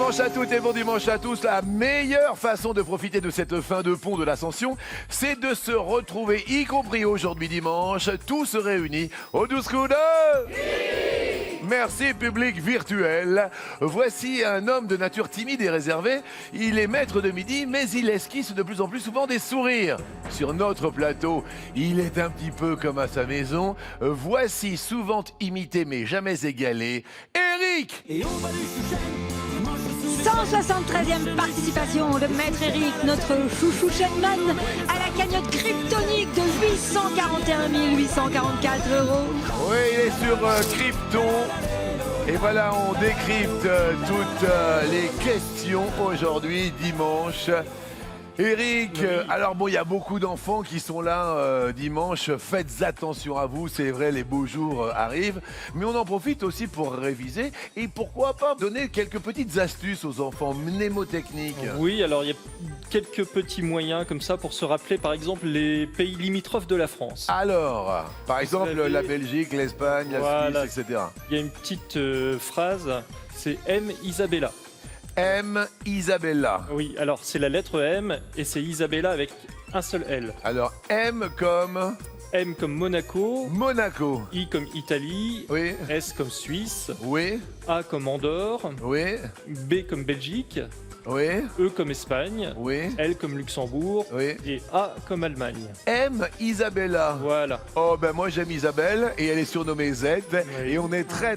dimanche à toutes et bon dimanche à tous. La meilleure façon de profiter de cette fin de pont de l'Ascension, c'est de se retrouver, y compris aujourd'hui dimanche, tous réunis au 12 coups de... Merci public virtuel. Voici un homme de nature timide et réservé. Il est maître de midi, mais il esquisse de plus en plus souvent des sourires. Sur notre plateau, il est un petit peu comme à sa maison. Voici, souvent imité mais jamais égalé, Eric. 173e participation de Maître Eric, notre chouchou Shenman, à la cagnotte kryptonique de 841 844 €. Oui, il est sur Krypton. Et voilà, on décrypte toutes les questions aujourd'hui, dimanche. Eric, alors bon, il y a beaucoup d'enfants qui sont là dimanche. Faites attention à vous, c'est vrai, les beaux jours arrivent. Mais on en profite aussi pour réviser. Et pourquoi pas donner quelques petites astuces aux enfants mnémotechniques. Oui, alors il y a quelques petits moyens comme ça pour se rappeler, par exemple, les pays limitrophes de la France. Alors, par exemple, avez... la Belgique, l'Espagne, la voilà. Suisse, etc. Il y a une petite phrase, c'est M. Isabella. M. Isabella. Oui, alors c'est la lettre M et c'est Isabella avec un seul L. Alors, M comme... M comme Monaco. Monaco. I comme Italie. Oui. S comme Suisse. Oui. A comme Andorre. Oui. B comme Belgique. Oui. E comme Espagne. Oui. L comme Luxembourg. Oui. Et A comme Allemagne. M. Isabella. Voilà. Oh ben moi j'aime Isabelle et elle est surnommée Z. Oui. Et on est très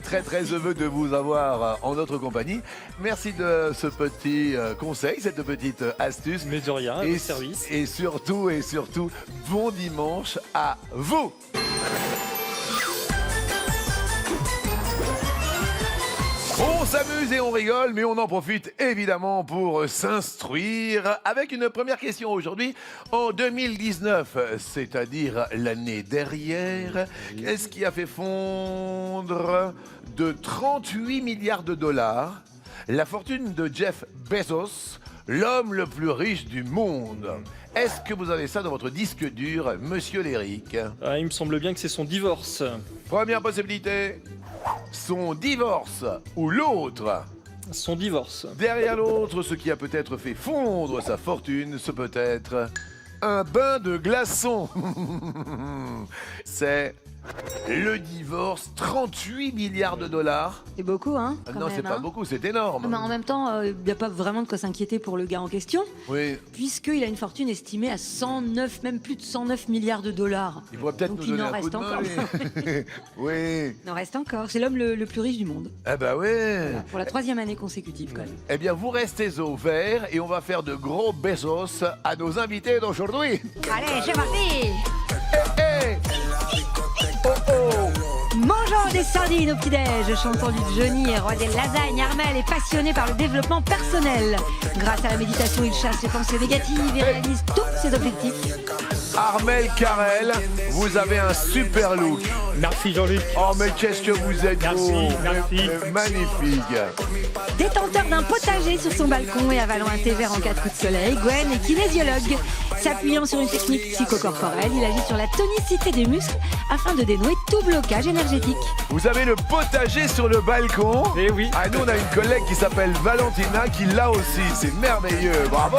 heureux de vous avoir en notre compagnie. Merci de ce petit conseil, cette petite astuce. Mais de rien, à Et, votre service. et surtout, bon dimanche à vous. On s'amuse et on rigole, mais on en profite évidemment pour s'instruire avec une première question aujourd'hui. En 2019, c'est-à-dire l'année dernière, qu'est-ce qui a fait fondre de 38 milliards de dollars la fortune de Jeff Bezos, l'homme le plus riche du monde? Est-ce que vous avez ça dans votre disque dur, monsieur Léric? Ah, il me semble bien que c'est son divorce. Première possibilité, son divorce ou l'autre. Son divorce. Derrière l'autre, ce qui a peut-être fait fondre sa fortune, ce peut être un bain de glaçons. C'est le divorce, 38 milliards de dollars. C'est beaucoup, hein quand Non, même, c'est pas hein. beaucoup, c'est énorme. Mais en même temps, il n'y a pas vraiment de quoi s'inquiéter pour le gars en question, Oui, puisqu'il a une fortune estimée à 109, même plus de 109 milliards de dollars. il pourrait peut-être Donc nous il donner en un coup reste de main. encore. lui. Oui. Il en reste encore. C'est l'homme le plus riche du monde. Eh ben ouais. Pour la 3e année consécutive, quand même. Eh bien, vous restez au vert et on va faire de gros Bezos à nos invités d'aujourd'hui. Allez, c'est parti. Eh, oh, oh. Mangeant des sardines au petit-déj, chantant du Johnny et roi des lasagnes, Armel est passionné par le développement personnel. Grâce à la méditation, il chasse les pensées négatives et réalise tous ses objectifs. Armel Carrel, vous avez un super look. Merci Jean-Luc. Oh mais qu'est-ce que vous êtes beau. Merci. Mais magnifique. Détenteur d'un potager sur son balcon et avalant un thé vert en 4 coups de soleil, Gwen est kinésiologue. S'appuyant sur une technique psychocorporelle, il agit sur la tonicité des muscles afin de dénouer tout blocage énergétique. Vous avez le potager sur le balcon. Eh oui. Ah, nous on a une collègue qui s'appelle Valentina qui l'a aussi. C'est merveilleux. Bravo.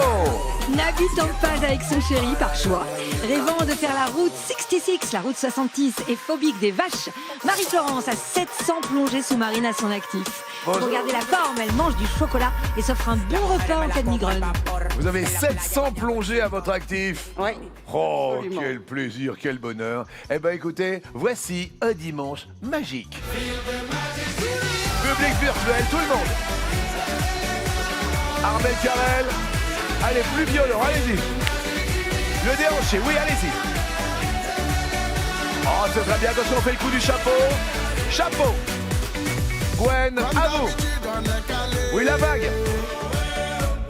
N'habitant pas avec son chéri par choix, rêvant de faire la route 66, la route 66 et phobique des vaches, Marie-Florence a 700 plongées sous-marines à son actif. Bonjour. Pour garder la forme, elle mange du chocolat et s'offre un bon repas en cas de migraine. Vous avez 700 plongées à votre actif. Oui. Oh, Absolument. quel plaisir, quel bonheur. Eh ben écoutez, voici un dimanche magique. Public virtuel, tout le monde. Armel Carrel. Allez, plus violent, allez-y. Le déhanché, oui, allez-y. Oh, c'est très bien, attention, on fait le coup du chapeau. Chapeau. Gwen, à vous. Oui, la vague.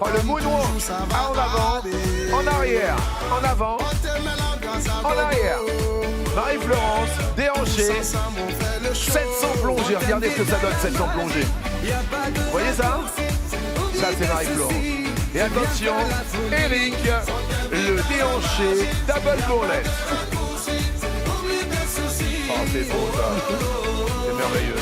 Oh, le moonwalk. Ah, en avant, en arrière, en avant, en arrière. Marie-Florence, déhanché. 700 plongées, regardez ce que ça donne, 700 plongées. Vous voyez ça? Ça, c'est Marie-Florence. Et attention, Eric, le déhanché double bourrelette. Oh, c'est beau ça. C'est merveilleux.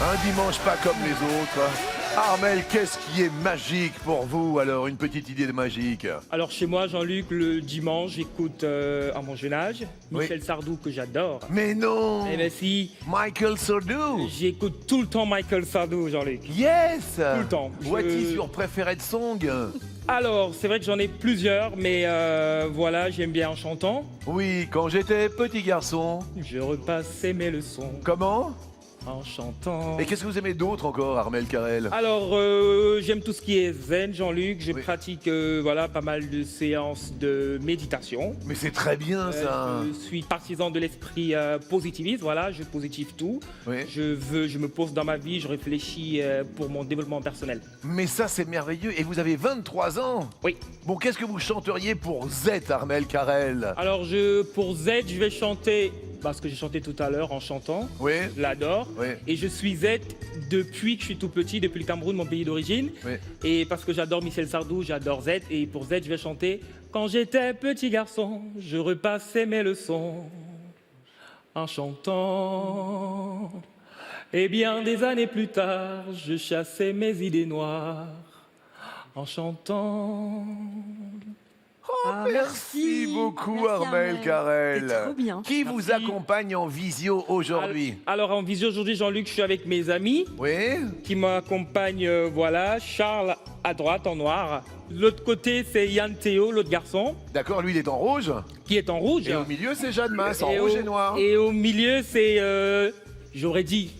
Un dimanche pas comme les autres. Armel, qu'est-ce qui est magique pour vous? Alors, une petite idée de magique. Alors chez moi, Jean-Luc, le dimanche, j'écoute à mon jeune âge Michel Sardou que j'adore. Mais non! Eh bien si, Michael Sardou! j'écoute tout le temps Michael Sardou, Jean-Luc. Yes! Tout le temps. What is your preferred song? Alors, c'est vrai que j'en ai plusieurs, mais voilà, j'aime bien en chantant. Oui, quand j'étais petit garçon. Je repassais mes leçons Comment? en chantant. Et qu'est-ce que vous aimez d'autre encore, Armel Carrel? Alors, j'aime tout ce qui est zen, Jean-Luc. Je pratique voilà, pas mal de séances de méditation. Mais c'est très bien ça. Je suis partisan de l'esprit positiviste, voilà, je positive tout. Oui. Je me pose dans ma vie, je réfléchis pour mon développement personnel. Mais ça, c'est merveilleux. Et vous avez 23 ans. Oui. Bon, qu'est-ce que vous chanteriez pour Z, Armel Carrel? Alors, pour Z, je vais chanter ce que j'ai chanté tout à l'heure en chantant. Oui. Je l'adore. Oui. Et je suis Z depuis que je suis tout petit, depuis le Cameroun, mon pays d'origine. Oui. Et parce que j'adore Michel Sardou, j'adore Z. Et pour Z, je vais chanter quand j'étais petit garçon, je repassais mes leçons en chantant. Et bien des années plus tard, je chassais mes idées noires en chantant. Ah, Merci beaucoup, Merci, Armel Carrel. C'est trop bien. Qui vous Merci. accompagne en visio aujourd'hui? Alors en visio aujourd'hui, Jean-Luc, je suis avec mes amis Oui. qui m'accompagnent. Voilà, Charles à droite en noir. De l'autre côté, c'est Yann Théo, l'autre garçon, D'accord, lui, il est en rouge. qui est en rouge. Et au milieu, c'est Jeanne Masse, en Et rouge au- et noir. Et au milieu, c'est, j'aurais dit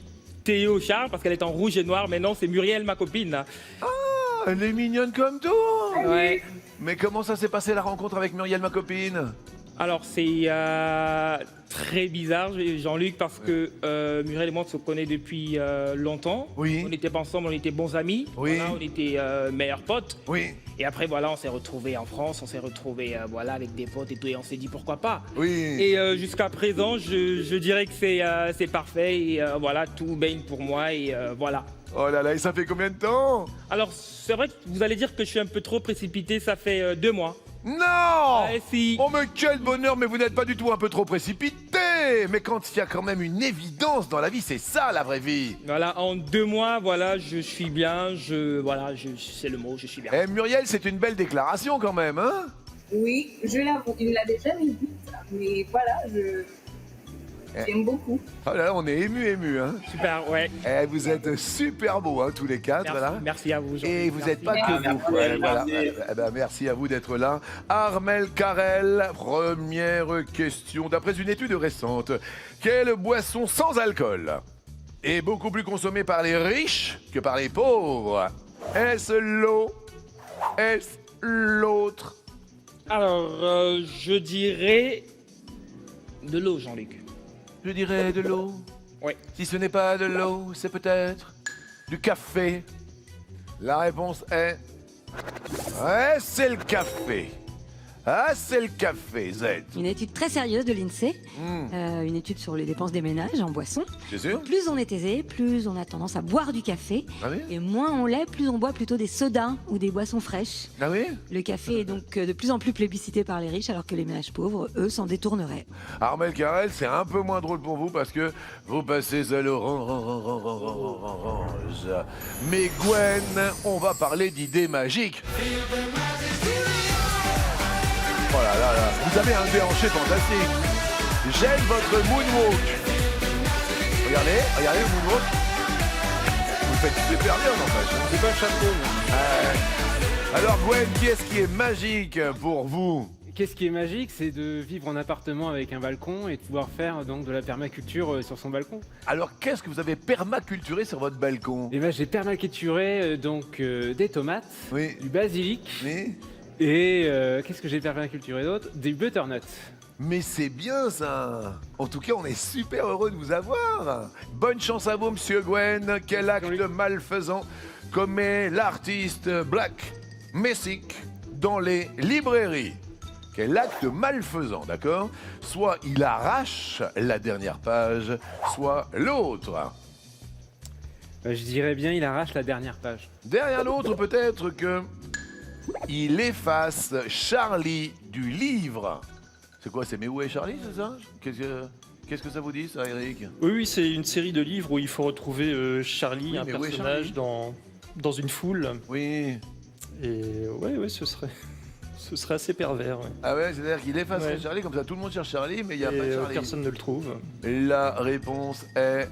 Théo Charles parce qu'elle est en rouge et noir, mais non, c'est Muriel, ma copine. Elle est mignonne comme tout. Ouais. Mais comment ça s'est passé la rencontre avec Muriel, ma copine? Alors c'est très bizarre, Jean-Luc, parce que Muriel et moi on se connaît depuis longtemps. Oui. On n'était pas ensemble, on était bons amis. Oui. Voilà, on était meilleurs potes. Oui, Et après voilà, on s'est retrouvés en France, on s'est retrouvés voilà avec des potes et tout, et on s'est dit pourquoi pas. oui. Et jusqu'à présent, je dirais que c'est parfait et voilà, tout baigne pour moi et voilà. Oh là là, et ça fait combien de temps? Alors c'est vrai que vous allez dire que je suis un peu trop précipité, ça fait 2 mois. Non! Si. Oh mais quel bonheur, mais vous n'êtes pas du tout un peu trop précipité! Mais quand il y a quand même une évidence dans la vie, c'est ça la vraie vie! Voilà, en 2 mois, voilà, je suis bien, c'est le mot, je suis bien. Eh Muriel, c'est une belle déclaration quand même, hein? Oui, je l'avoue, il ne l'avait jamais dit, mais voilà, j'aime beaucoup. Oh là là, on est ému, hein? Super, ouais. Eh, vous êtes super beaux, hein, tous les quatre, Merci, là. merci à vous. Jean-Luc, Et vous merci. n'êtes pas Merci. que vous. Ouais, voilà. Eh ben, merci à vous d'être là. Armel Carrel, première question. D'après une étude récente, quelle boisson sans alcool est beaucoup plus consommée par les riches que par les pauvres? Est-ce l'eau? Est-ce l'autre? Alors, je dirais de l'eau, Jean-Luc. Je dirais de l'eau. Oui. Si ce n'est pas de l'eau, c'est peut-être du café. La réponse est... Ouais, c'est le café. Ah, c'est le café, Z. Une étude très sérieuse de l'INSEE, Hmm, une étude sur les dépenses des ménages en boissons. c'est sûr? Plus on est aisé, plus on a tendance à boire du café. Ah oui? Et moins on l'est, plus on boit plutôt des sodas ou des boissons fraîches. Ah oui? Le café est donc de plus en plus plébiscité par les riches, alors que les ménages pauvres, eux, s'en détourneraient. Armel Carrel, c'est un peu moins drôle pour vous parce que vous passez à l'orange. Mais Gwen, on va parler d'idées magiques. Oh là là là, vous avez un déhanché fantastique. J'aime votre moonwalk. Regardez le moonwalk. Vous faites super bien en fait. C'est pas un chapeau. mais- Alors Gwen, qu'est-ce qui est magique pour vous? Qu'est-ce qui est magique, c'est de vivre en appartement avec un balcon et de pouvoir faire donc de la permaculture sur son balcon. Alors qu'est-ce que vous avez permaculturé sur votre balcon? Et ben j'ai permaculturé des tomates, Oui. du basilic Oui. et qu'est-ce que j'ai permaculturé d'autre? Des butternuts. Mais c'est bien ça. En tout cas, on est super heureux de vous avoir. Bonne chance à vous, monsieur Gwen. Quel acte malfaisant commet l'artiste Black Messick dans les librairies? Quel acte malfaisant, d'accord? Soit il arrache la dernière page, soit l'autre. Je dirais bien il arrache la dernière page. Derrière l'autre, peut-être que il efface Charlie du livre. C'est quoi, c'est Mais où est Charlie, c'est ça? Qu'est-ce que ça vous dit, ça, Eric? Oui, c'est une série de livres où il faut retrouver Charlie, Oui, un mais où est personnage Charlie dans une foule. Oui. Et ouais, ce serait assez pervers. Ouais. Ah ouais, c'est-à-dire qu'il effacerait Ouais. Charlie, comme ça tout le monde cherche Charlie, mais il n'y a Et, pas de Charlie. personne ne le trouve. La réponse est...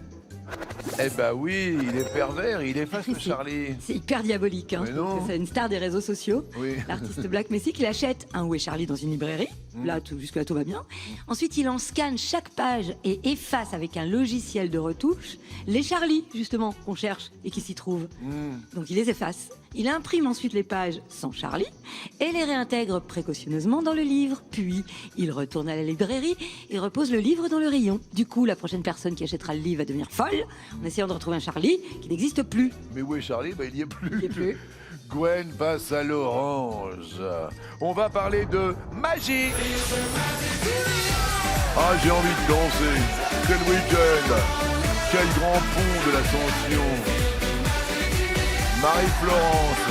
Eh ben oui, il est pervers, il efface le Charlie. C'est hyper diabolique. Hein. Mais non. C'est une star des réseaux sociaux. Oui. L'artiste Black Messi qui achète un Où est Charlie dans une librairie. Là, jusque-là, tout va bien. Ensuite, il en scanne chaque page et efface avec un logiciel de retouche les Charlie, justement, qu'on cherche et qui s'y trouvent. Donc, il les efface. Il imprime ensuite les pages sans Charlie et les réintègre précautionneusement dans le livre. Puis, il retourne à la librairie et repose le livre dans le rayon. Du coup, la prochaine personne qui achètera le livre va devenir folle en essayant de retrouver un Charlie qui n'existe plus. Mais où est Charlie? Ben, il n'y est plus. Il n'y est plus. Gwen passe à l'orange. On va parler de magie. Ah, j'ai envie de danser. C'est le week-end. Quel grand pont de l'Ascension. Marie-Florence,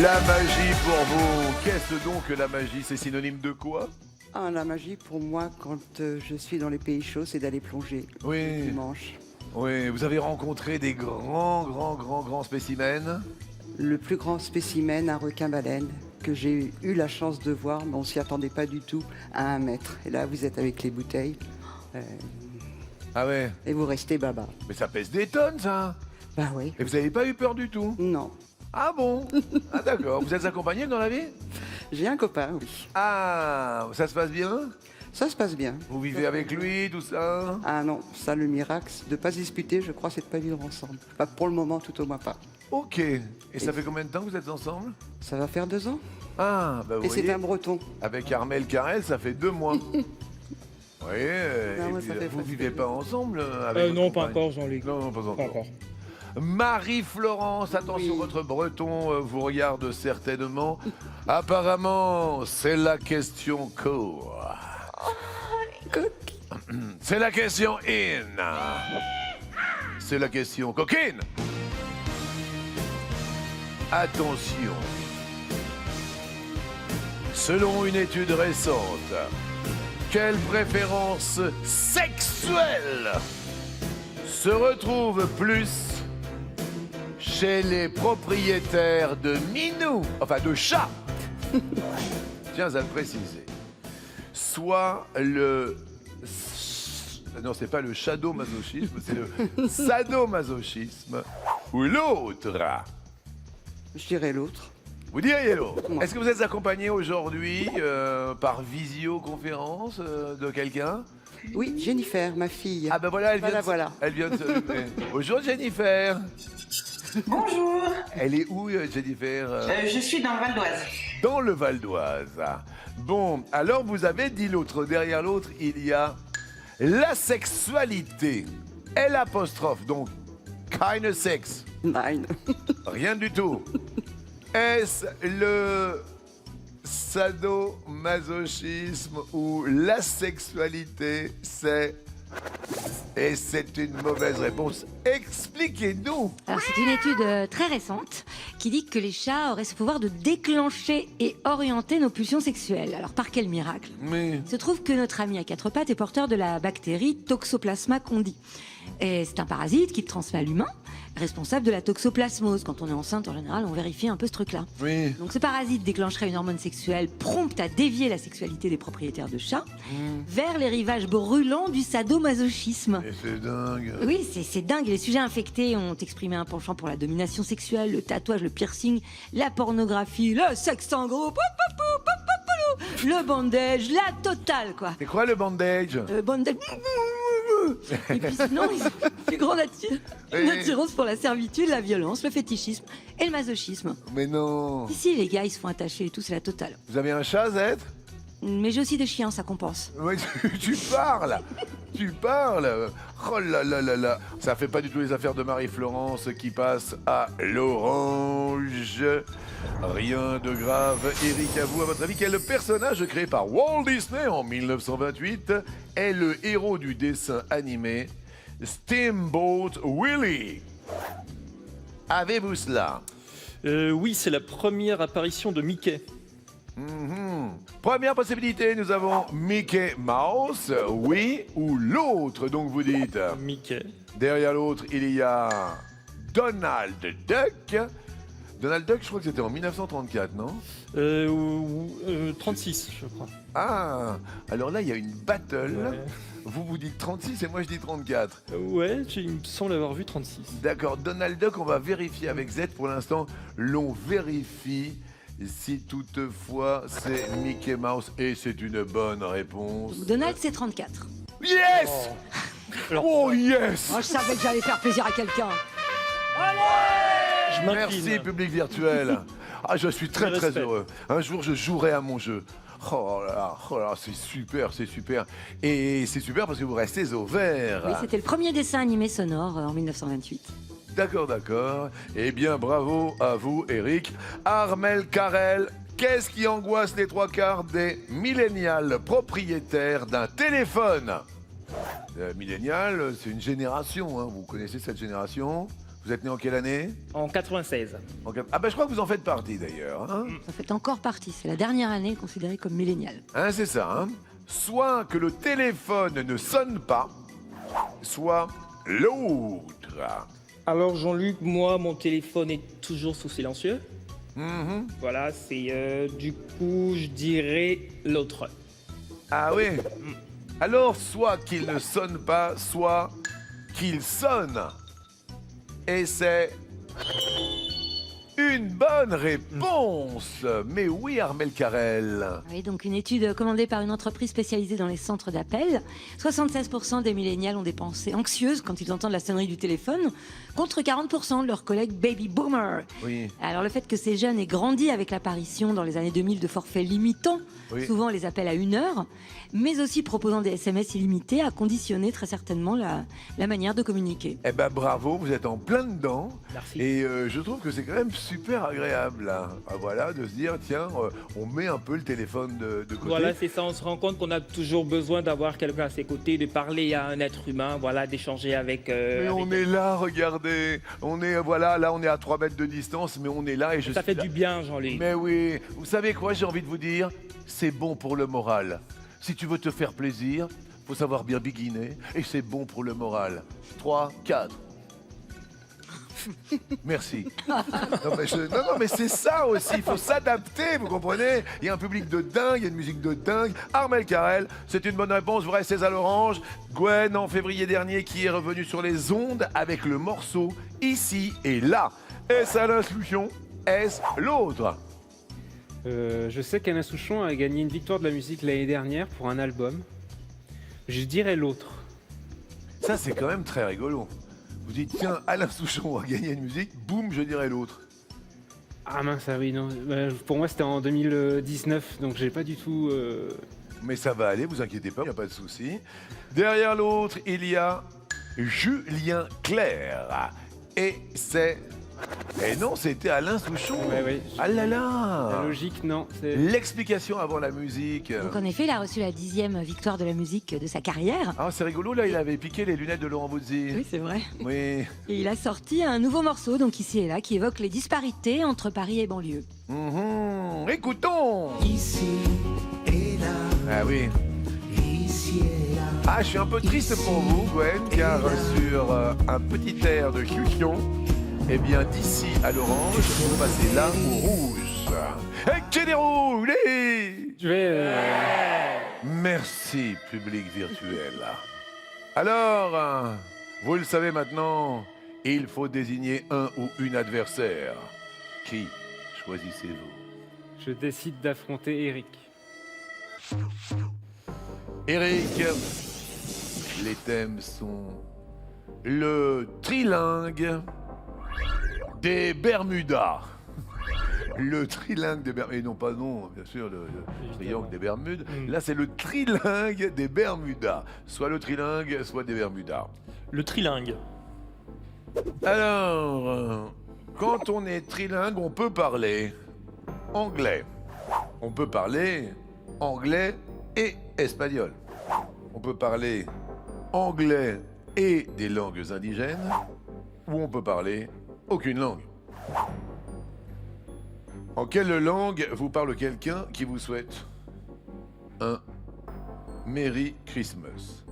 la magie pour vous. Qu'est-ce donc que la magie? C'est synonyme de quoi? Ah, la magie, pour moi, quand je suis dans les pays chauds, c'est d'aller plonger le Oui. dimanche. Oui, vous avez rencontré des grands spécimens. Le plus grand spécimen, un requin-baleine, que j'ai eu la chance de voir, mais on s'y attendait pas du tout, à 1 mètre. Et là, vous êtes avec les bouteilles, Ah ouais, et vous restez baba. mais ça pèse des tonnes, ça. Bah oui. Et vous n'avez pas eu peur du tout? Non. Ah bon? Ah d'accord. Vous êtes accompagné dans la vie? J'ai un copain, oui. Ah, ça se passe bien? Ça se passe bien. Vous vivez avec lui, tout ça? Ah non, ça, le miracle, de ne pas se disputer, je crois, c'est de pas vivre ensemble. Pas pour le moment, tout au moins pas. Ok. Et ça fait combien de temps que vous êtes ensemble? Ça va faire 2 ans. Ah, bah vous Et c'est voyez, un breton. avec Armel Carrel, ça fait 2 mois. Oui, Non, moi, ça fait vous presque vivez 2 pas ans. ensemble avec votre Non, pas compagne? encore, Jean-Luc. Non, pas encore. Pas encore. Marie-Florence, attention, Oui. votre breton vous regarde certainement. Apparemment, c'est la question court. C'est la question in. C'est la question coquine. Attention. Selon une étude récente, quelle préférence sexuelle se retrouve plus chez les propriétaires de minous, enfin de chats? Tiens à le préciser. Soit le... Non, c'est pas le shadow-masochisme, c'est le sadomasochisme. Ou l'autre. Je dirais l'autre. Vous diriez l'autre. Non. Est-ce que vous êtes accompagné aujourd'hui par visioconférence de quelqu'un? Oui, Jennifer, ma fille. Ah ben voilà, Voilà. elle vient de se lever. Bonjour Jennifer. Bonjour, Elle est où Jennifer? je suis dans le Val d'Oise. Dans le Val d'Oise. Bon, alors vous avez dit l'autre. Derrière l'autre, il y a la sexualité. L apostrophe, donc kind of sex. Nine. Rien du tout. Est-ce le sadomasochisme ou la sexualité? Et c'est une mauvaise réponse. Expliquez-nous. Alors, c'est une étude très récente qui dit que les chats auraient ce pouvoir de déclencher et orienter nos pulsions sexuelles. Alors, par quel miracle? Mais Il se trouve que notre ami à 4 pattes est porteur de la bactérie Toxoplasma gondii. Et c'est un parasite qui transmet à l'humain, responsable de la toxoplasmose. Quand on est enceinte, en général, on vérifie un peu ce truc-là. oui. Donc ce parasite déclencherait une hormone sexuelle prompte à dévier la sexualité des propriétaires de chats vers les rivages brûlants du sadomasochisme. Et c'est dingue. Oui, c'est dingue. Les sujets infectés ont exprimé un penchant pour la domination sexuelle, le tatouage, le piercing, la pornographie, le sexe en groupe, le bandage, la totale, quoi. C'est quoi le bandage? Bandage. Et puis sinon, ils ont une plus grande une attirance pour la servitude, la violence, le fétichisme et le masochisme. Mais non. Ici, les gars, ils se font attacher et tout, c'est la totale. Vous avez un chat, Zed? Mais j'ai aussi des chiens, ça compense. Ouais, tu parles. Tu parles. Oh là là là là. Ça fait pas du tout les affaires de Marie-Florence qui passe à l'orange. Rien de grave. Eric, à vous, à votre avis, quel personnage créé par Walt Disney en 1928 est le héros du dessin animé Steamboat Willie? Avez-vous cela? Oui, c'est la première apparition de Mickey. Première possibilité, nous avons Mickey Mouse, oui, ou l'autre, donc vous dites. Mickey. Derrière l'autre, il y a Donald Duck. Donald Duck, je crois que c'était en 1934, non? 36, je crois. Ah, alors là, il y a une battle. Ouais, Vous dites 36 et moi je dis 34. Ouais, il me semble avoir vu 36. D'accord, Donald Duck, on va vérifier avec Z. Pour l'instant, l'on vérifie si toutefois c'est Mickey Mouse. Et c'est une bonne réponse. Donc Donald, c'est 34. Yes! Alors, Oh yes! Moi, je savais que j'allais faire plaisir à quelqu'un. je m'incline. Merci, public virtuel. Ah, je suis très Le très respect. heureux. Un jour, je jouerai à mon jeu. Oh là, c'est super, c'est super. Et c'est super parce que vous restez au vert. Oui, c'était le premier dessin animé sonore en 1928. D'accord, d'accord. Eh bien, bravo à vous, Eric. Armel Carrel, qu'est-ce qui angoisse les 3/4 des millénials propriétaires d'un téléphone? Millénial, c'est une génération, hein. Vous connaissez cette génération? Vous êtes né en quelle année? En 96. Ah ben, je crois que vous en faites partie d'ailleurs. Hein, Ça fait encore partie. C'est la dernière année considérée comme milléniale. Hein, c'est ça. Hein. Soit que le téléphone ne sonne pas, soit l'autre. Alors Jean-Luc, moi, mon téléphone est toujours sous silencieux. Mhm. Voilà, c'est du coup, je dirais l'autre. Ah oui. Alors, soit qu'il ne sonne pas, soit qu'il sonne. Et c'est une bonne réponse. Mais oui, Armel Carrel. Oui, donc une étude commandée par une entreprise spécialisée dans les centres d'appel. 76% des millénials ont des pensées anxieuses quand ils entendent la sonnerie du téléphone, contre 40% de leurs collègues baby boomers. Oui. Alors le fait que ces jeunes aient grandi avec l'apparition dans les années 2000 de forfaits limitants, Oui. souvent les appels à 1 heure, mais aussi proposant des SMS illimités, a conditionné très certainement la manière de communiquer. Eh ben bravo, vous êtes en plein dedans. Merci. Et je trouve que c'est quand même super agréable, hein. Ah, voilà, de se dire, tiens, on met un peu le téléphone de côté. Voilà, c'est ça, on se rend compte qu'on a toujours besoin d'avoir quelqu'un à ses côtés, de parler à un être humain, voilà, d'échanger avec... Mais on est là, regardez. On est, voilà, là, on est à 3 mètres de distance, mais on est là et je Ça suis fait là. du bien, Jean-Luc. Mais oui, vous savez quoi, j'ai envie de vous dire, c'est bon pour le moral. Si tu veux te faire plaisir, faut savoir bien biguiner, et c'est bon pour le moral. 3, 4. Merci. Non, mais c'est ça aussi, il faut s'adapter, vous comprenez? Il y a un public de dingue, il y a une musique de dingue. Armel Carrel, c'est une bonne réponse, vous restez à l'orange. Gwen, en février dernier, qui est revenu sur les ondes avec le morceau Ici et Là. Est-ce Alain Souchon? Est-ce l'autre? Je sais qu'Anna Souchon a gagné une victoire de la musique l'année dernière pour un album. Je dirais l'autre. Ça, c'est quand même très rigolo. Vous dites, tiens, Alain Souchon a gagné une musique, boum, je dirais l'autre. Ah mince, ah oui, non. Pour moi, c'était en 2019, donc j'ai pas du tout... Mais ça va aller, vous inquiétez pas, il n'y a pas de souci. Derrière l'autre, il y a Julien Clerc. Et c'est... Et non, c'était Alain Souchon. Ouais, ouais. Ah là là. La logique, non. C'est... L'explication avant la musique. Donc en effet, il a reçu la 10e victoire de la musique de sa carrière. Ah, c'est rigolo, là, il avait piqué les lunettes de Laurent Voulzy. Oui, c'est vrai. Oui. Et il a sorti un nouveau morceau, donc Ici et Là, qui évoque les disparités entre Paris et banlieue. Mhm. Écoutons. Ici et là, Ah oui. ici et là. Ah, je suis un peu triste pour vous, Gwen, car sur un petit air de Souchon, eh bien, d'ici à l'orange, vous passez là au rouge. Et qui déroule? Je vais... Merci, public virtuel. Alors, vous le savez maintenant, il faut désigner un ou une adversaire. Qui choisissez-vous? Je décide d'affronter Eric. Eric, les thèmes sont le trilingue des Bermudas. Le trilingue des Bermudes, et non pas non, bien sûr, le triangle des Bermudes. Là, c'est le trilingue des Bermudas. Soit le trilingue, soit des Bermudas. Le trilingue. Alors, quand on est trilingue, on peut parler anglais. On peut parler anglais et espagnol. On peut parler anglais et des langues indigènes. Ou on peut parler aucune langue. En quelle langue vous parle quelqu'un qui vous souhaite un Merry Christmas?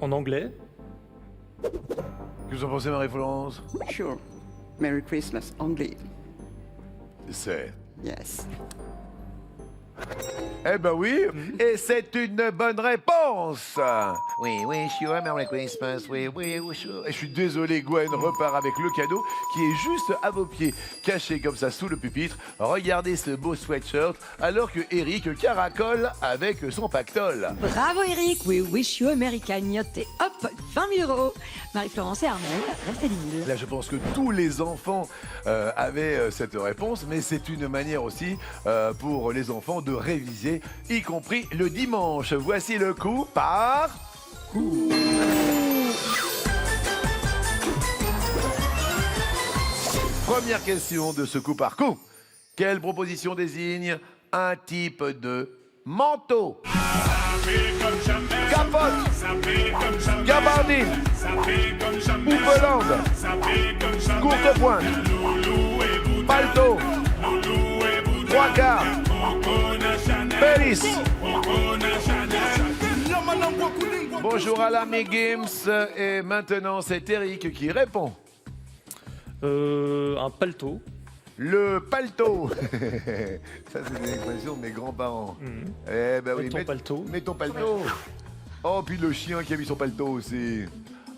En anglais. Que vous en pensez, Marie-Florence? Sure. Merry Christmas, anglais. C'est. Yes. Eh ben oui, et c'est une bonne réponse. Oui, sure, Merry Christmas, oui, sure. Et je suis désolé, Gwen repart avec le cadeau qui est juste à vos pieds, caché comme ça sous le pupitre. Regardez ce beau sweatshirt, alors que Eric caracole avec son pactole. Bravo Eric, we wish you a Merry cagnotte et hop, 20 000 euros. Marie-Florence et Armel restent à 10 000. Là, je pense que tous les enfants avaient cette réponse, mais c'est une manière aussi pour les enfants de réviser, y compris le dimanche. Voici le coup par coup. Première question de ce coup par coup. Quelle proposition désigne un type de manteau? Capote, gabardine, houppelande, courte pointe, palto, trois quarts, pélis. Bonjour à l'ami Gims, et maintenant c'est Eric qui répond. Un palto. Le palto. Ça, c'est une expression de mes grands-parents. Eh ben oui, Mets ton palto. Mets ton palto. Oh, puis le chien qui a mis son palto aussi.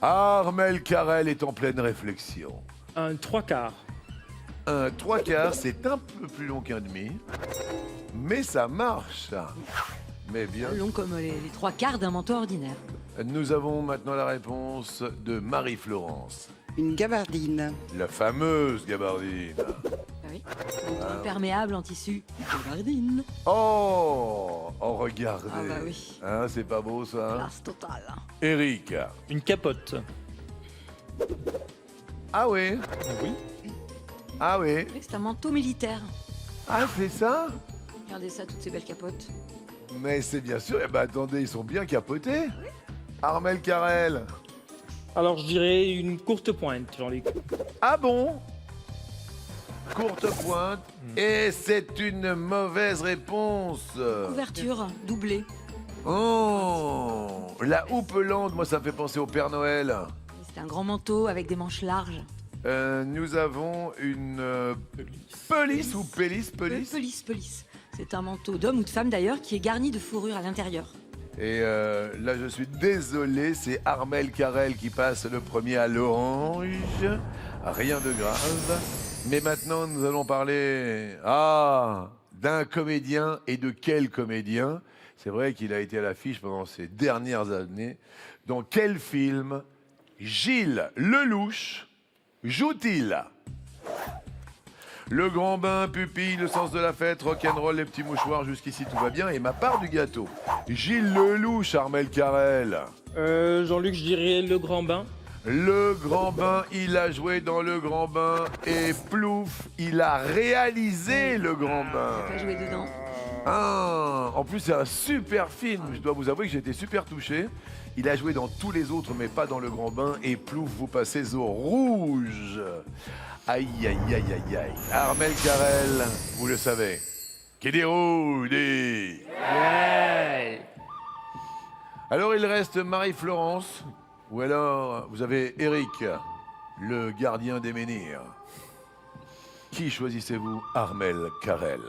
Armel Carrel est en pleine réflexion. Un 3/4. Un 3/4, c'est un peu plus long qu'un demi. Mais ça marche, ça. Mais bien. Long comme les 3/4 d'un manteau ordinaire. Nous avons maintenant la réponse de Marie-Florence. Une gabardine. La fameuse gabardine. Ah oui. Manteau imperméable en tissu. Gabardine. Oh, regardez. Ah bah oui. Hein, c'est pas beau ça, hein? Classe totale. Eric. Une capote. Ah oui. Oui. Ah oui. Oui, c'est un manteau militaire. Ah, c'est ça? Regardez ça, toutes ces belles capotes. Mais c'est bien sûr. Eh ben attendez, ils sont bien capotés. Armel Carrel. Alors, je dirais une courte pointe, Jean-Luc. Ah bon? Courte pointe. Et c'est une mauvaise réponse. Couverture doublée. Oh, la houppelande, moi ça me fait penser au Père Noël. C'est un grand manteau avec des manches larges. Nous avons une pelisse ou pélis, pelisse. Pelisse. C'est un manteau d'homme ou de femme d'ailleurs qui est garni de fourrure à l'intérieur. Et là, je suis désolé, c'est Armel Carrel qui passe le premier à l'orange. Rien de grave. Mais maintenant, nous allons parler d'un comédien, et de quel comédien. C'est vrai qu'il a été à l'affiche pendant ces dernières années. Dans quel film Gilles Lelouch joue-t-il? Le grand bain, pupille, le sens de la fête, rock'n'roll, les petits mouchoirs, jusqu'ici tout va bien. Et ma part du gâteau. Gilles Lelouch, Armel Carrel. Jean-Luc, je dirais le grand bain. Le grand bain, il a joué dans le grand bain. Et plouf, il a réalisé le grand bain. Pas jouer dedans. Ah, en plus, c'est un super film. Je dois vous avouer que j'ai été super touché. Il a joué dans tous les autres, mais pas dans le grand bain. Et plouf, vous passez au rouge. Aïe, aïe, aïe, aïe, aïe. Armel Carrel, vous le savez. Qui dit rouge dit... Ouais. Alors, il reste Marie-Florence. Ou alors, vous avez Eric, le gardien des menhirs. Qui choisissez-vous, Armel Carrel?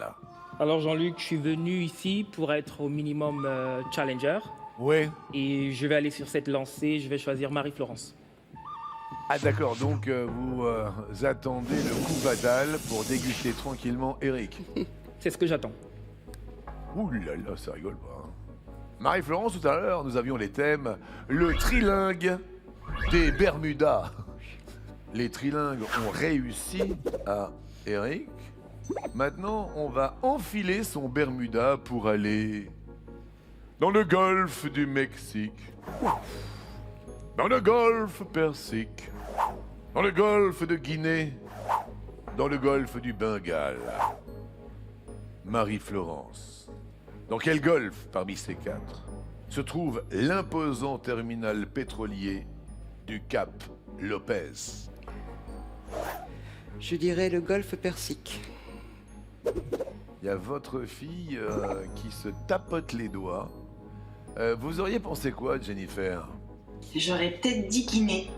Alors, Jean-Luc, je suis venu ici pour être au minimum challenger. Oui. Et je vais aller sur cette lancée, je vais choisir Marie-Florence. Ah d'accord, donc vous attendez le coup fatal pour déguster tranquillement Eric. C'est ce que j'attends. Ouh là là, ça rigole pas. Hein. Marie-Florence, tout à l'heure, nous avions les thèmes le trilingue des Bermudas. Les trilingues ont réussi à Eric. Maintenant, on va enfiler son Bermuda pour aller dans le golfe du Mexique, dans le golfe Persique, dans le golfe de Guinée, dans le golfe du Bengale. Marie-Florence, dans quel golfe parmi ces quatre se trouve l'imposant terminal pétrolier du Cap Lopez? Je dirais le golfe Persique. Il y a votre fille qui se tapote les doigts. Vous auriez pensé quoi, Jennifer? J'aurais peut-être dit Guinée.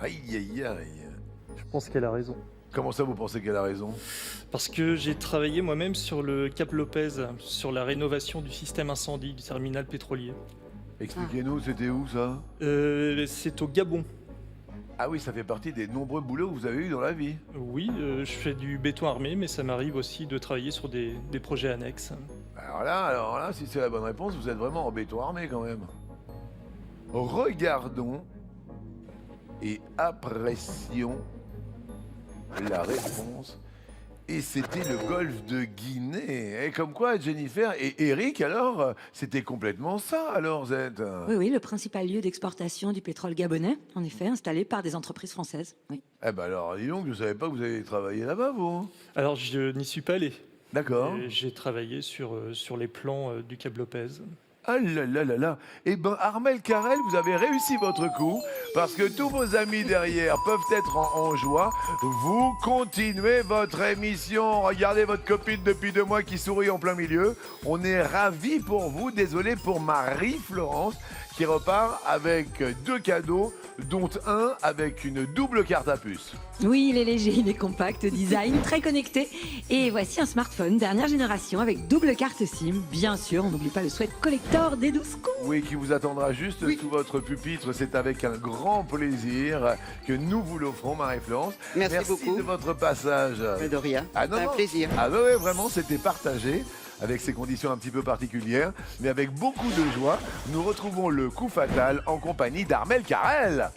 Aïe, aïe, aïe. Je pense qu'elle a raison. Comment ça, vous pensez qu'elle a raison? Parce que j'ai travaillé moi-même sur le Cap Lopez, sur la rénovation du système incendie du terminal pétrolier. Expliquez-nous, c'était où ça? C'est au Gabon. Ah oui, ça fait partie des nombreux boulots que vous avez eu dans la vie. Oui, je fais du béton armé, mais ça m'arrive aussi de travailler sur des projets annexes. Alors là, si c'est la bonne réponse, vous êtes vraiment en béton armé quand même. Regardons et apprécions la réponse. Et c'était le golfe de Guinée. Et comme quoi, Jennifer et Eric, alors, c'était complètement ça, alors, Z. Oui, oui, le principal lieu d'exportation du pétrole gabonais, en effet, installé par des entreprises françaises. Oui. Eh ben alors, dis donc, je savais pas que vous avez travaillé là-bas, vous. Alors, je n'y suis pas allé. D'accord. J'ai travaillé sur les plans du Cap Lopez. Ah là là là là. Eh ben, Armel Carrel, vous avez réussi votre coup, parce que tous vos amis derrière peuvent être en joie. Vous continuez votre émission. Regardez votre copine depuis 2 mois qui sourit en plein milieu. On est ravis pour vous. Désolé pour Marie-Florence, qui repart avec 2 cadeaux, dont un avec une double carte à puce. Oui, il est léger, il est compact, design, très connecté. Et voici un smartphone dernière génération avec double carte SIM. Bien sûr, on n'oublie pas le Sweat Collector des 12 coups. Oui, qui vous attendra juste sous votre pupitre. C'est avec un grand plaisir que nous vous l'offrons, Marie-Florence. Merci beaucoup. De votre passage. De rien. Ah non, C'est un non. plaisir. Ah ouais, vraiment, c'était partagé. Avec ces conditions un petit peu particulières, mais avec beaucoup de joie, nous retrouvons le coup fatal en compagnie d'Armel Carrel.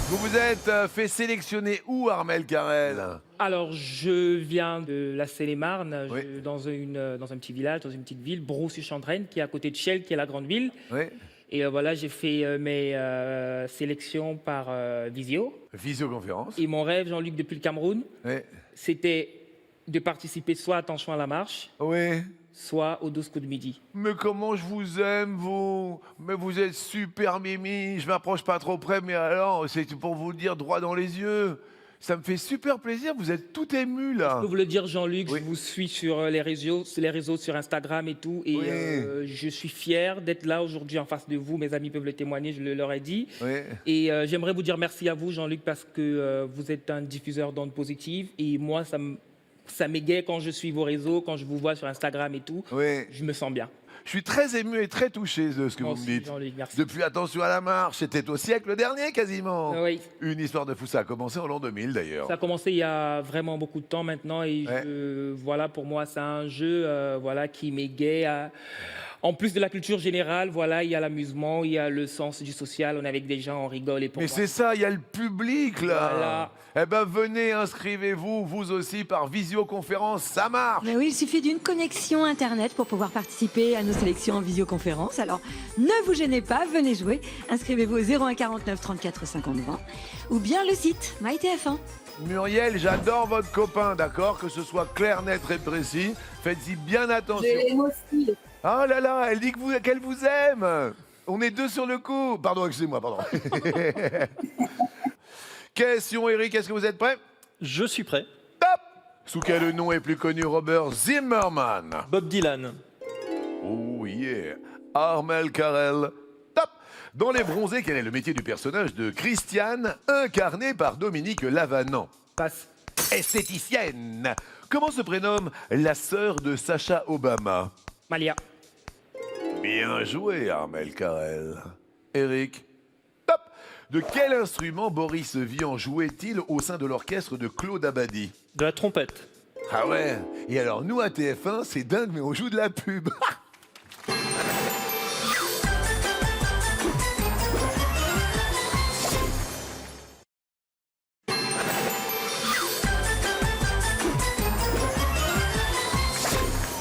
Vous vous êtes fait sélectionner où, Armel Carrel? Alors, je viens de la Seine-et-Marne, Oui. dans un petit village, dans une petite ville, Brou-sur-Chantraine, qui est à côté de Chelles, qui est la grande ville. Oui. Et voilà, j'ai fait mes sélections par visio. Visioconférence. Et mon rêve, Jean-Luc, depuis le Cameroun, Oui. c'était de participer soit à Attention à la marche, Oui. soit aux 12 coups de midi. Mais comment je vous aime, vous. Mais vous êtes super mimi. Je m'approche pas trop près, mais alors, c'est pour vous le dire droit dans les yeux. Ça me fait super plaisir. Vous êtes tout ému, là. Je peux vous le dire, Jean-Luc, Oui. je vous suis sur les réseaux, sur Instagram et tout. Et Oui. je suis fier d'être là aujourd'hui en face de vous. Mes amis peuvent le témoigner, je leur ai dit. Oui. Et j'aimerais vous dire merci à vous, Jean-Luc, parce que vous êtes un diffuseur d'ondes positives. Et moi, ça m'égaye quand je suis vos réseaux, quand je vous vois sur Instagram et tout. Oui. Je me sens bien. Je suis très ému et très touché de ce que Moi vous me aussi, dites. Jean-Luc, merci. Depuis Attention à la marche, c'était au siècle dernier quasiment. Oui. Une histoire de fou, ça a commencé en l'an 2000 d'ailleurs. Ça a commencé il y a vraiment beaucoup de temps maintenant. Et Ouais. voilà, pour moi, c'est un jeu voilà, qui m'égaye. En plus de la culture générale, voilà, il y a l'amusement, il y a le sens du social. On est avec des gens, on rigole. Et pour Mais moi, c'est ça, il y a le public là. Voilà. Eh ben venez, inscrivez-vous, vous aussi par visioconférence, ça marche. Mais oui, il suffit d'une connexion Internet pour pouvoir participer à nos sélections en visioconférence. Alors, ne vous gênez pas, venez jouer. Inscrivez-vous au 01 49 34 50 20 ou bien le site MyTF1. Muriel, j'adore votre copain, d'accord? Que ce soit clair, net et précis. Faites-y bien attention. Je l'aime aussi. Oh là là, elle dit qu'elle vous aime. On est 2 sur le coup. Pardon, excusez-moi, pardon. Question, Eric, est-ce que vous êtes prêts? Je suis prêt. Top. Sous quel nom est plus connu Robert Zimmerman? Bob Dylan. Oh yeah. Armel Carrel. Top. Dans Les Bronzés, quel est le métier du personnage de Christiane, incarné par Dominique Lavanant? passe. Esthéticienne. Comment se prénomme la sœur de Sacha Obama? Malia. Bien joué, Armel Carrel. Eric. Top. De quel instrument Boris Vian jouait-il au sein de l'orchestre de Claude Abadie? De la trompette. Ah ouais. Et alors, nous, à TF1, c'est dingue, mais on joue de la pub.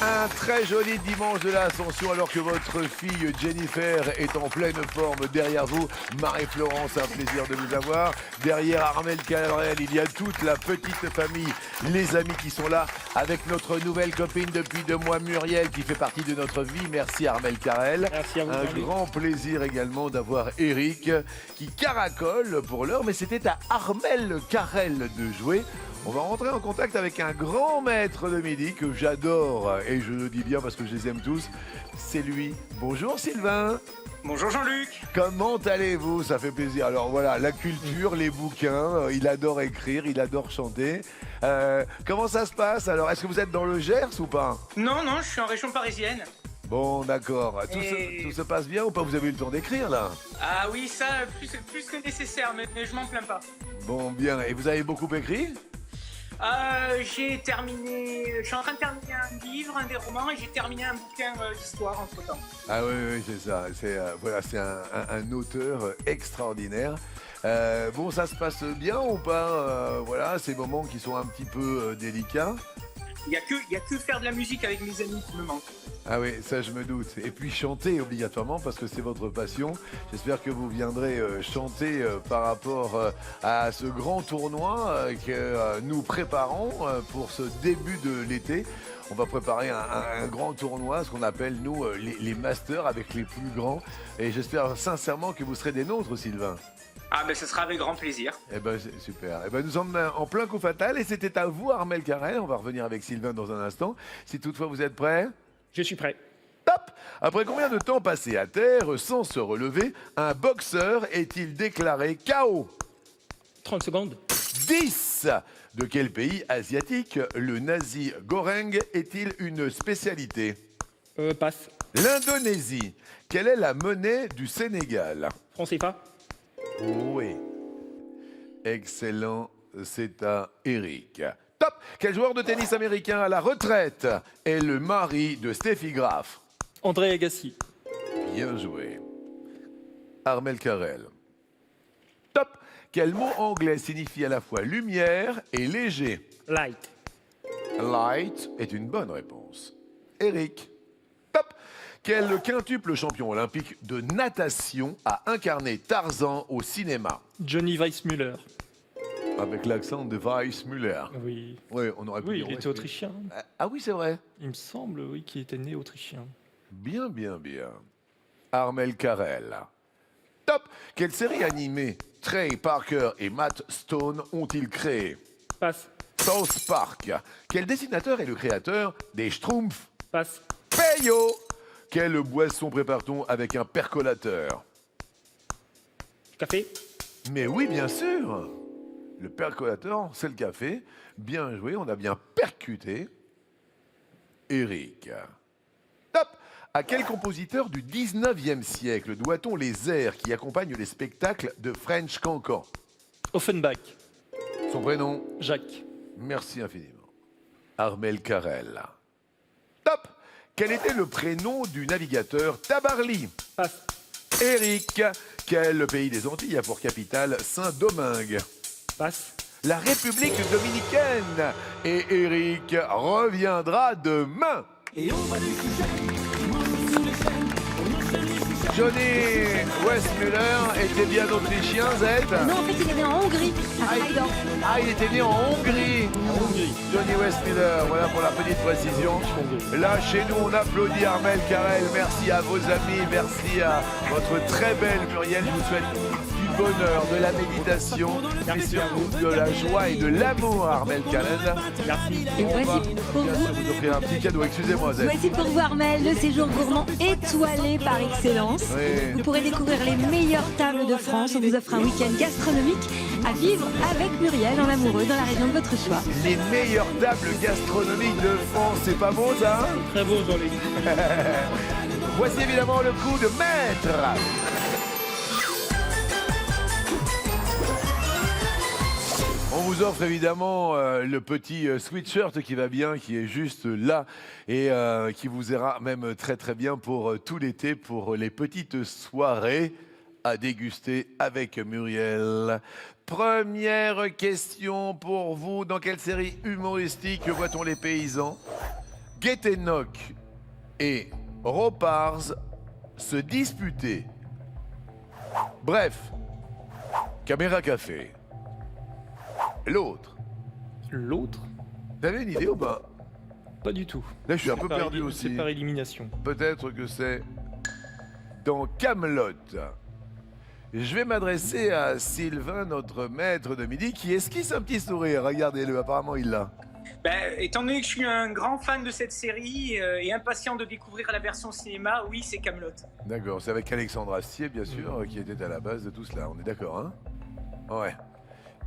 Un très joli dimanche de l'Ascension alors que votre fille Jennifer est en pleine forme derrière vous. Marie-Florence, un plaisir de vous avoir. Derrière Armel Carrel, il y a toute la petite famille, les amis qui sont là avec notre nouvelle copine depuis 2 mois, Muriel, qui fait partie de notre vie. Merci Armel Carrel. Merci à vous, Un Jean-Luc. grand plaisir également d'avoir Eric qui caracole pour l'heure, mais c'était à Armel Carrel de jouer. On va rentrer en contact avec un grand maître de midi que j'adore et je le dis dis bien parce que je les aime tous. C'est lui. Bonjour Sylvain. Bonjour Jean-Luc. Comment allez-vous? Ça fait plaisir. Alors voilà, la culture, les bouquins, il adore écrire, il adore chanter. Comment ça se passe alors? Est-ce que vous êtes dans le Gers ou pas? Non, je suis en région parisienne. Bon, d'accord. Et- Tout se passe bien ou pas? Vous avez eu le temps d'écrire là? Ah oui, ça, plus que nécessaire, mais je m'en plains pas. Bon, bien. Et vous avez beaucoup écrit? J'ai terminé, je suis en train de terminer un livre, un des romans, et j'ai terminé un bouquin d'histoire entre-temps. Ah oui, c'est ça. C'est voilà, c'est un auteur extraordinaire. Bon, ça se passe bien ou pas? Voilà, ces moments qui sont un petit peu délicats. Il y a que faire de la musique avec mes amis qui me manque. Ah oui, ça je me doute. Et puis chanter obligatoirement parce que c'est votre passion. J'espère que vous viendrez chanter par rapport à ce grand tournoi que nous préparons pour ce début de l'été. On va préparer un grand tournoi, ce qu'on appelle nous les masters avec les plus grands. Et j'espère sincèrement que vous serez des nôtres, Sylvain. Ah ben ce sera avec grand plaisir. Eh ben c'est super. Eh ben nous sommes en plein coup fatal et c'était à vous, Armel Carrel. On va revenir avec Sylvain dans un instant. Si toutefois vous êtes prêts. Je suis prêt. Top! Après combien de temps passé à terre sans se relever, un boxeur est-il déclaré KO? 30 secondes. 10! De quel pays asiatique le nazi goreng est-il une spécialité? Passe. L'Indonésie. Quelle est la monnaie du Sénégal? Franc CFA. Oui. Excellent, c'est à Eric. Top! Quel joueur de tennis américain à la retraite est le mari de Steffi Graf? André Agassi. Bien joué. Armel Carrel. Top! Quel mot anglais signifie à la fois lumière et léger? Light. Light est une bonne réponse. Eric. Top! Quel quintuple champion olympique de natation a incarné Tarzan au cinéma? Johnny Weissmuller. Avec l'accent de Weissmuller. Oui. Oui, on aurait pu Oui, dire il était Weissmuller. autrichien. Ah oui, c'est vrai. Il me semble, oui, qu'il était né autrichien. Bien, bien, bien. Armel Carrel. Top! Quelle série animée Trey Parker et Matt Stone ont-ils créé? Passe. South Park. Quel dessinateur est le créateur des Schtroumpfs? Passe. Peyo! Quelle boisson prépare-t-on avec un percolateur? Café. Mais oui, bien sûr! Le percolateur, c'est le café. Bien joué, on a bien percuté. Eric. Top! À quel compositeur du 19e siècle doit-on les airs qui accompagnent les spectacles de French Cancan? Offenbach. Son prénom? Jacques. Merci infiniment. Armel Carrel. Top! Quel était le prénom du navigateur Tabarly? Passe. Eric. Quel pays des Antilles a pour capitale Saint-Domingue? Passe. La République dominicaine. Et Eric reviendra demain. Johnny Weissmuller était bien autrichien, Z? Non, en fait, il est né en Hongrie, à Freiburg. Ah, il était né en Hongrie. Johnny Weissmuller, voilà pour la petite précision. Là, chez nous, on applaudit Armel Carrel. Merci à vos amis, merci à votre très belle Muriel. Je vous souhaite du bonheur, de la méditation, mais surtout de la joie et de l'amour, Armel Carrel. Merci. Et voici pour Bien vous. sûr, vous offrir un petit cadeau, excusez-moi, Z. Voici pour vous, Armel, le séjour gourmand étoilé par excellence. Oui. Vous pourrez découvrir les meilleures tables de France. On vous offre un week-end gastronomique à vivre avec Muriel en amoureux dans la région de votre choix. Les meilleures tables gastronomiques de France, c'est pas bon ça? Très beau, Jean-Luc. Voici évidemment le coup de maître. On vous offre évidemment le petit sweatshirt qui va bien, qui est juste là et qui vous ira même très très bien pour tout l'été, pour les petites soirées à déguster avec Muriel. Première question pour vous. Dans quelle série humoristique voit-on les paysans Guétenoc et Ropars se disputer? Bref, Caméra Café. L'autre. L'autre? T'avais une idée ou pas? Pas du tout. Là, je suis un peu Par perdu éli- aussi. C'est par élimination. Peut-être que c'est dans Camelot. Je vais m'adresser à Sylvain, notre maître de midi, qui esquisse un petit sourire. Regardez-le, apparemment il l'a. Étant donné que je suis un grand fan de cette série et impatient de découvrir la version cinéma, oui, c'est Kaamelott. D'accord, c'est avec Alexandre Astier, bien sûr, qui était à la base de tout cela. On est d'accord, hein? Ouais.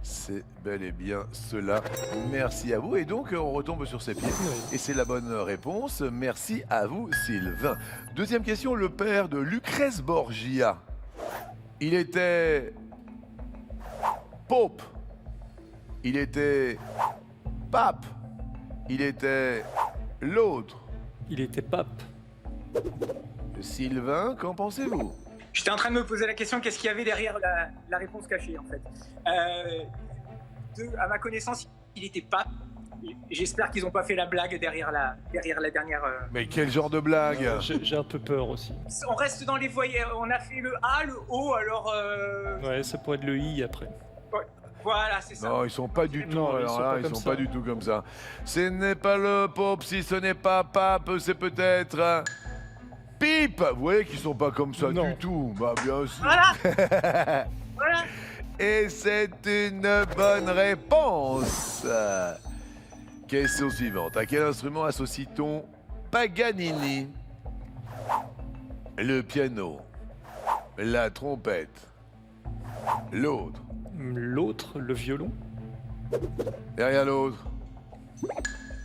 C'est bel et bien cela. Merci à vous. Et donc, on retombe sur ses pieds. Et c'est la bonne réponse. Merci à vous, Sylvain. Deuxième question, le père de Lucrèce Borgia. Il était pope. Il était pape. Il était l'autre. Il était pape. Sylvain, qu'en pensez-vous? J'étais en train de me poser la question, qu'est-ce qu'il y avait derrière la réponse cachée, en fait. À ma connaissance, il était pape. J'espère qu'ils n'ont pas fait la blague derrière la dernière... Mais quel genre de blague? J'ai un peu peur aussi. On reste dans les voyelles. On a fait le A, le O, alors... Ouais, ça pourrait être le I après. Ouais, voilà, c'est ça. Non, ils sont pas du tout. Non, alors là, ils sont pas du tout comme ça. Ce n'est pas le Pope, si ce n'est pas Pape, c'est peut-être Pipe. Vous voyez qu'ils sont pas comme ça du tout. Bah bien sûr. Voilà. Voilà. Et c'est une bonne réponse. Question suivante. À quel instrument associe-t-on Paganini? Le piano, la trompette, l'autre. L'autre, le violon. Derrière l'autre,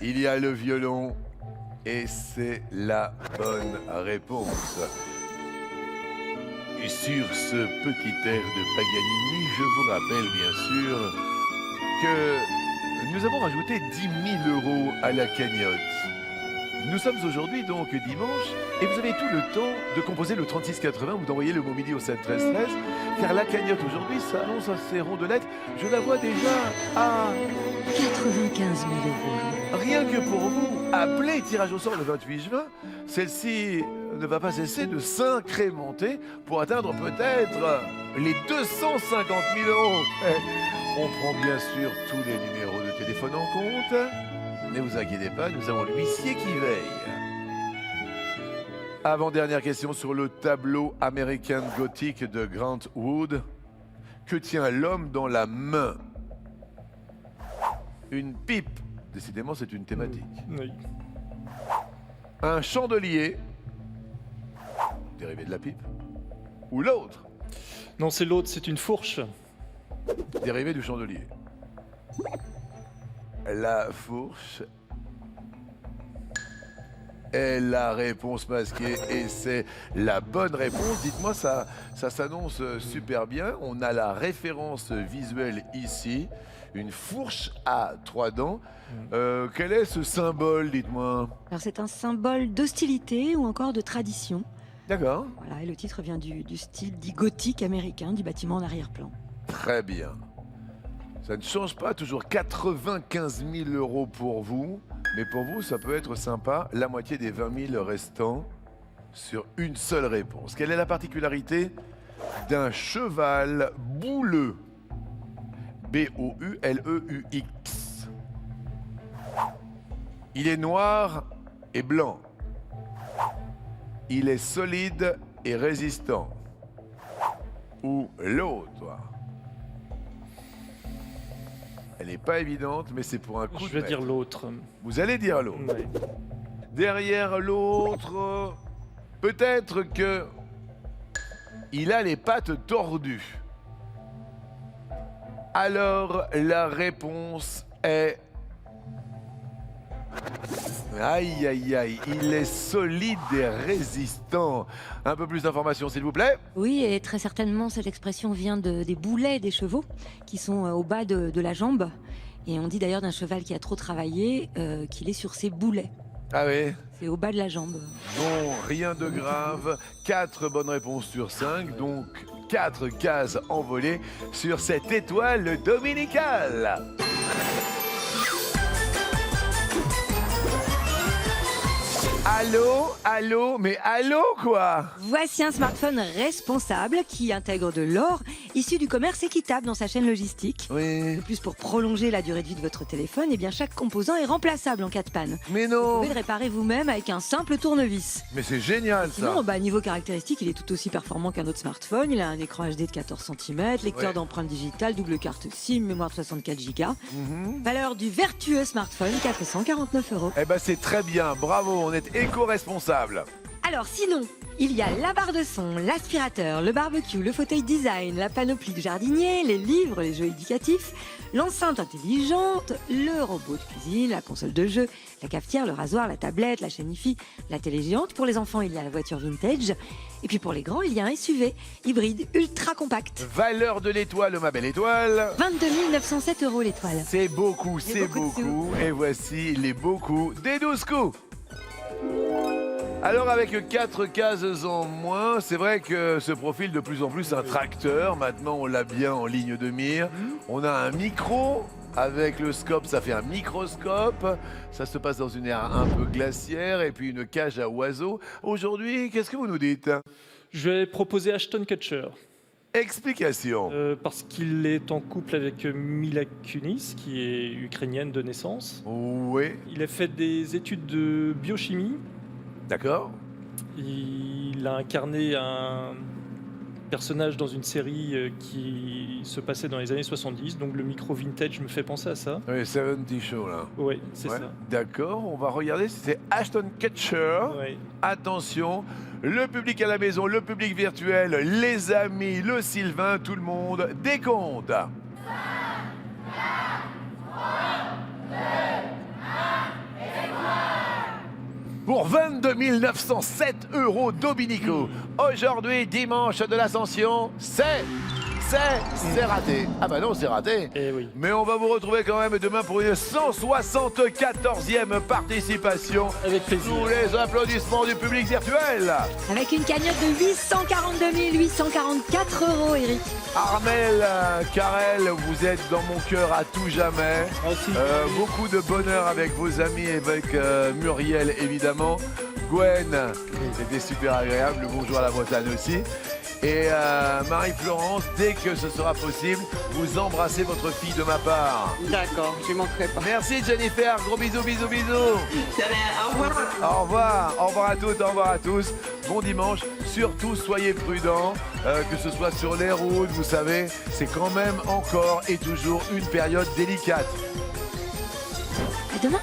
il y a le violon et c'est la bonne réponse. Et sur ce petit air de Paganini, je vous rappelle bien sûr que nous avons rajouté 10 000 € à la cagnotte. Nous sommes aujourd'hui donc dimanche et vous avez tout le temps de composer le 3680 ou d'envoyer le mot midi au 7 13 13 car la cagnotte aujourd'hui s'annonce assez rondelette. Je la vois déjà à 95 000 €. Rien que pour vous, appelez tirage au sort le 28 juin. Celle-ci ne va pas cesser de s'incrémenter pour atteindre peut-être les 250 000 €. On prend bien sûr tous les numéros de téléphone en compte. Ne vous inquiétez pas, nous avons l'huissier qui veille. Avant-dernière question sur le tableau American Gothic de Grant Wood. Que tient l'homme dans la main? Une pipe. Décidément, c'est une thématique. Oui. Un chandelier, dérivé de la pipe. Ou l'autre, Non, c'est l'autre, c'est une fourche. dérivé du chandelier. La fourche est la réponse masquée et c'est la bonne réponse. Dites-moi, ça s'annonce super bien. On a la référence visuelle ici. Une fourche à 3 dents. Quel est ce symbole, dites-moi? Alors c'est un symbole d'hostilité ou encore de tradition. D'accord. Voilà, et le titre vient du style dit gothique américain du bâtiment en arrière-plan. Très bien. Ça ne change pas, toujours 95 000 € pour vous. Mais pour vous, ça peut être sympa, la moitié des 20 000 restants sur une seule réponse. Quelle est la particularité d'un cheval bouleux? B-O-U-L-E-U-X. Il est noir et blanc. Il est solide et résistant. Ou l'autre. Elle n'est pas évidente, mais c'est pour un coup de Je vais maître. dire l'autre. Vous allez dire l'autre. Ouais. Derrière l'autre, peut-être que il a les pattes tordues. Alors la réponse est... Aïe, aïe, aïe, il est solide et résistant. Un peu plus d'informations, s'il vous plaît. Oui, et très certainement, cette expression vient des boulets des chevaux qui sont au bas de la jambe. Et on dit d'ailleurs d'un cheval qui a trop travaillé qu'il est sur ses boulets. Ah oui? C'est au bas de la jambe. Bon, rien de grave. 4 bonnes réponses sur 5, donc 4 cases envolées sur cette étoile dominicale. Allô, mais allô quoi? Voici un smartphone responsable qui intègre de l'or issu du commerce équitable dans sa chaîne logistique. Oui. De plus, pour prolonger la durée de vie de votre téléphone, eh bien chaque composant est remplaçable en cas de panne. Mais Vous non. pouvez le réparer vous-même avec un simple tournevis. Mais c'est génial ça. Sinon, niveau caractéristique, il est tout aussi performant qu'un autre smartphone. Il a un écran HD de 14 cm, lecteur Ouais. d'empreintes digitales, double carte SIM, mémoire de 64 Go. Mhm. Valeur du vertueux smartphone, 449 €. Eh ben c'est très bien, bravo, on est éco-responsable. Alors sinon, il y a la barre de son, l'aspirateur, le barbecue, le fauteuil design, la panoplie du jardinier, les livres, les jeux éducatifs, l'enceinte intelligente, le robot de cuisine, la console de jeu, la cafetière, le rasoir, la tablette, la chaîne IFI, la télé géante. Pour les enfants, il y a la voiture vintage. Et puis pour les grands, il y a un SUV hybride ultra compact. Valeur de l'étoile, ma belle étoile. 22 907 € l'étoile. C'est beaucoup, C'est c'est beaucoup de beaucoup. Et voici les beaucoup des 12 coups. Alors avec 4 cases en moins, c'est vrai que se profile de plus en plus un tracteur. Maintenant, on l'a bien en ligne de mire. On a un micro. Avec le scope, ça fait un microscope. Ça se passe dans une ère un peu glaciaire. Et puis une cage à oiseaux. Aujourd'hui, qu'est-ce que vous nous dites? Je vais proposer Ashton Kutcher. Explication. Parce qu'il est en couple avec Mila Kunis, qui est ukrainienne de naissance. Oui. Il a fait des études de biochimie. D'accord. Il a incarné un personnage dans une série qui se passait dans les années 70, donc le micro vintage me fait penser à ça. Oui, 70 Show là. Oui, c'est Ouais. ça. D'accord, on va regarder si c'est Ashton Kutcher. Ouais. Attention, le public à la maison, le public virtuel, les amis, le Sylvain, tout le monde, décompte. Pour 22 907 € Dominico. Aujourd'hui, dimanche de l'Ascension, c'est raté. Ah bah non, c'est raté. Eh oui. Mais on va vous retrouver quand même demain pour une 174e participation. Avec plaisir. Sous les applaudissements du public virtuel. Avec une cagnotte de 842 844 €, Eric. Armel, Karel, vous êtes dans mon cœur à tout jamais. Beaucoup de bonheur avec vos amis et avec Muriel évidemment. Gwen, c'était super agréable. Le bonjour à la Bretagne aussi. Et Marie-Florence, dès que ce sera possible, vous embrassez votre fille de ma part. D'accord, je ne manquerai pas. Merci Jennifer, gros bisous, bisous, bisous. Au revoir. Au revoir, au revoir à toutes, au revoir à tous. Bon dimanche, surtout soyez prudents, que ce soit sur les routes, vous savez, c'est quand même encore et toujours une période délicate. À demain.